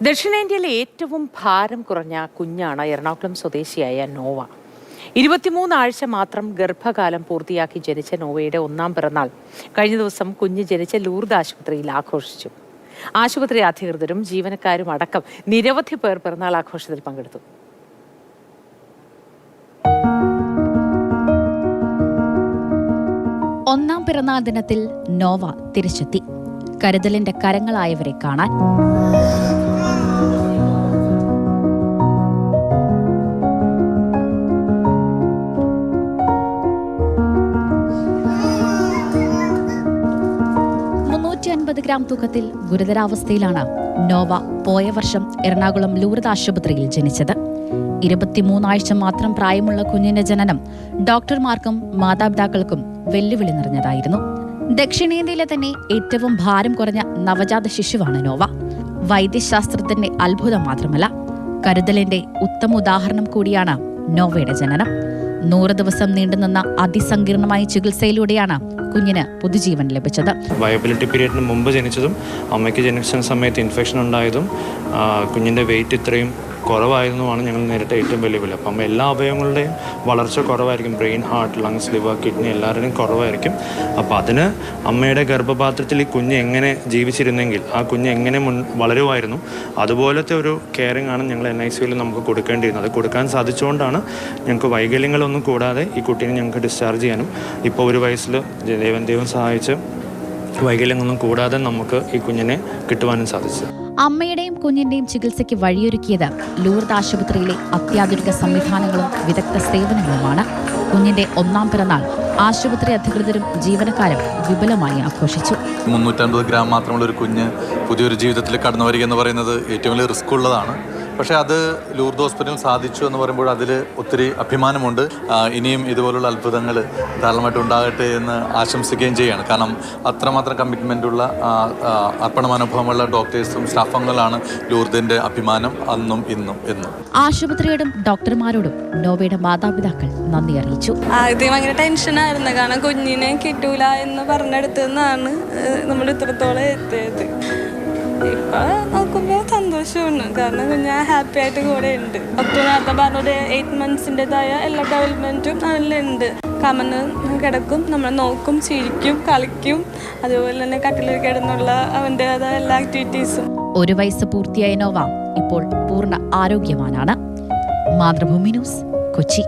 ദക്ഷിണേന്ത്യയിലെ ഏറ്റവും ഭാരം കുറഞ്ഞ കുഞ്ഞാണ് എറണാകുളം സ്വദേശിയായ നോവ. 23 ആഴ്ച മാത്രം ഗർഭകാലം പൂർത്തിയാക്കി ജനിച്ച നോവയുടെ ഒന്നാം പിറന്നാൾ കഴിഞ്ഞ ദിവസം കുഞ്ഞ് ജനിച്ച ലൂർദ് ആശുപത്രിയിൽ ആഘോഷിച്ചു. ആശുപത്രി അധികൃതരും ജീവനക്കാരും അടക്കം നിരവധി പേർ പിറന്നാൾ ആഘോഷത്തിൽ പങ്കെടുത്തു. ഒന്നാം പിറന്നാൾ ദിനത്തിൽ നോവ തിരിച്ചെത്തി. കരുതലിന്റെ കരങ്ങളായവരെ കാണാൻ. ഗ്രാം തൂക്കത്തിൽ ഗുരുതരാവസ്ഥയിലാണ് നോവ പോയ വർഷം എറണാകുളം ലൂർദ് ആശുപത്രിയിൽ ജനിച്ചത്. 23 ആഴ്ച മാത്രം പ്രായമുള്ള കുഞ്ഞിന്റെ ജനനം ഡോക്ടർമാർക്കും മാതാപിതാക്കൾക്കും വെല്ലുവിളി നിറഞ്ഞതായിരുന്നു. ദക്ഷിണേന്ത്യയിലെ തന്നെ ഏറ്റവും ഭാരം കുറഞ്ഞ നവജാത ശിശുവാണ് നോവ. വൈദ്യശാസ്ത്രത്തിന്റെ അത്ഭുതം മാത്രമല്ല, കരുതലിന്റെ ഉത്തമ ഉദാഹരണം കൂടിയാണ് നോവയുടെ ജനനം. 100 ദിവസം നീണ്ടുനിന്ന അതിസങ്കീർണമായ ചികിത്സയിലൂടെയാണ് കുഞ്ഞിന് പുതുജീവൻ ലഭിച്ചത്. വയബിലിറ്റി പീരീഡിന് മുമ്പ് ജനിച്ചതും അമ്മയ്ക്ക് ജനിച്ച സമയത്ത് ഇൻഫെക്ഷൻ ഉണ്ടായതും കുഞ്ഞിൻ്റെ വെയിറ്റ് ഇത്രയും കുറവായിരുന്നുമാണ് ഞങ്ങൾ നേരിട്ട ഏറ്റവും വെല്ലുവിളി. അപ്പം എല്ലാ അവയവങ്ങളുടെയും വളർച്ച കുറവായിരിക്കും. Brain, heart, lungs, liver, kidney എല്ലാവരുടെയും കുറവായിരിക്കും. അപ്പോൾ അതിന് അമ്മയുടെ ഗർഭപാത്രത്തിൽ ഈ കുഞ്ഞ് എങ്ങനെ ജീവിച്ചിരുന്നെങ്കിൽ ആ കുഞ്ഞ് എങ്ങനെ വളരുമായിരുന്നു, അതുപോലത്തെ ഒരു കെയറിംഗ് ആണ് ഞങ്ങൾ NICUവിൽ നമുക്ക് കൊടുക്കേണ്ടിയിരുന്നത്. അത് കൊടുക്കാൻ സാധിച്ചുകൊണ്ടാണ് ഞങ്ങൾക്ക് വൈകല്യങ്ങളൊന്നും കൂടാതെ ഈ കുട്ടീനെ ഞങ്ങൾക്ക് ഡിസ്ചാർജ് ചെയ്യാനും ഇപ്പോൾ 1 വയസ്സിൽ ദൈവം സഹായിച്ച് വൈകല്യങ്ങളൊന്നും കൂടാതെ നമുക്ക് ഈ കുഞ്ഞിനെ കിട്ടുവാനും സാധിച്ചു. അമ്മയുടെയും കുഞ്ഞിന്റെയും ചികിത്സയ്ക്ക് വഴിയൊരുക്കിയത് ലൂർദ് ആശുപത്രിയിലെ അത്യാധുനിക സംവിധാനങ്ങളും വിദഗ്ധ സേവനങ്ങളുമാണ്. കുഞ്ഞിന്റെ ഒന്നാം പിറന്നാൾ ആശുപത്രി അധികൃതരും ജീവനക്കാരും വിപുലമായി ആഘോഷിച്ചു. 350 ഗ്രാം മാത്രമുള്ള ഒരു കുഞ്ഞ് പുതിയൊരു ജീവിതത്തിൽ കടന്നു വരിക എന്ന് പറയുന്നത് ഏറ്റവും വലിയ റിസ്ക് ഉള്ളതാണ്. പക്ഷേ അത് ലൂർദ് ഹോസ്പിറ്റലിൽ സാധിച്ചു എന്ന് പറയുമ്പോൾ അതിൽ ഒത്തിരി അഭിമാനമുണ്ട്. ഇനിയും ഇതുപോലുള്ള അത്ഭുതങ്ങൾ ധാരാളമായിട്ട് ഉണ്ടാകട്ടെ എന്ന് ആശംസിക്കുകയും ചെയ്യുകയാണ്. കാരണം അത്രമാത്രം കമ്മിറ്റ്മെൻറ്റുള്ള അർപ്പണ മനോഭാവമുള്ള ഡോക്ടേഴ്സും സ്റ്റാഫുകളാണ് ലൂർദിൻ്റെ അഭിമാനം അന്നും ഇന്നും എന്നും. ആശുപത്രിയോടും ഡോക്ടർമാരോടും നോവയുടെ മാതാപിതാക്കൾ നന്ദി അറിയിച്ചു. ആദ്യം ഭയങ്കര ടെൻഷനായിരുന്നു, കാരണം കുഞ്ഞിനെ കിട്ടൂല എന്ന് പറഞ്ഞെടുത്തെന്നാണ് നമ്മൾ ഇത്രത്തോളം എത്തിയത്. ഇപ്പൊ നോക്കുമ്പോൾ സന്തോഷമാണ്, കാരണം കുഞ്ഞ് ഹാപ്പി ആയിട്ട് കൂടെ ഉണ്ട്. ഡോക്ടർ നേരത്തെ പറഞ്ഞൊരു 8 മന്ത്സിൻ്റെതായ എല്ലാ ഡെവലപ്മെൻറ്റും അതിലുണ്ട്. കമന്ന് കിടക്കും, നമ്മൾ നോക്കും, ചിരിക്കും, കളിക്കും, അതുപോലെ തന്നെ കട്ടിലിൽ കിടന്നുള്ള അവൻ്റെതായ എല്ലാ ആക്ടിവിറ്റീസും. 1 വയസ്സ് പൂർത്തിയായ നോവ ഇപ്പോൾ പൂർണ്ണ ആരോഗ്യവാനാണ്. മാതൃഭൂമി ന്യൂസ്, കൊച്ചി.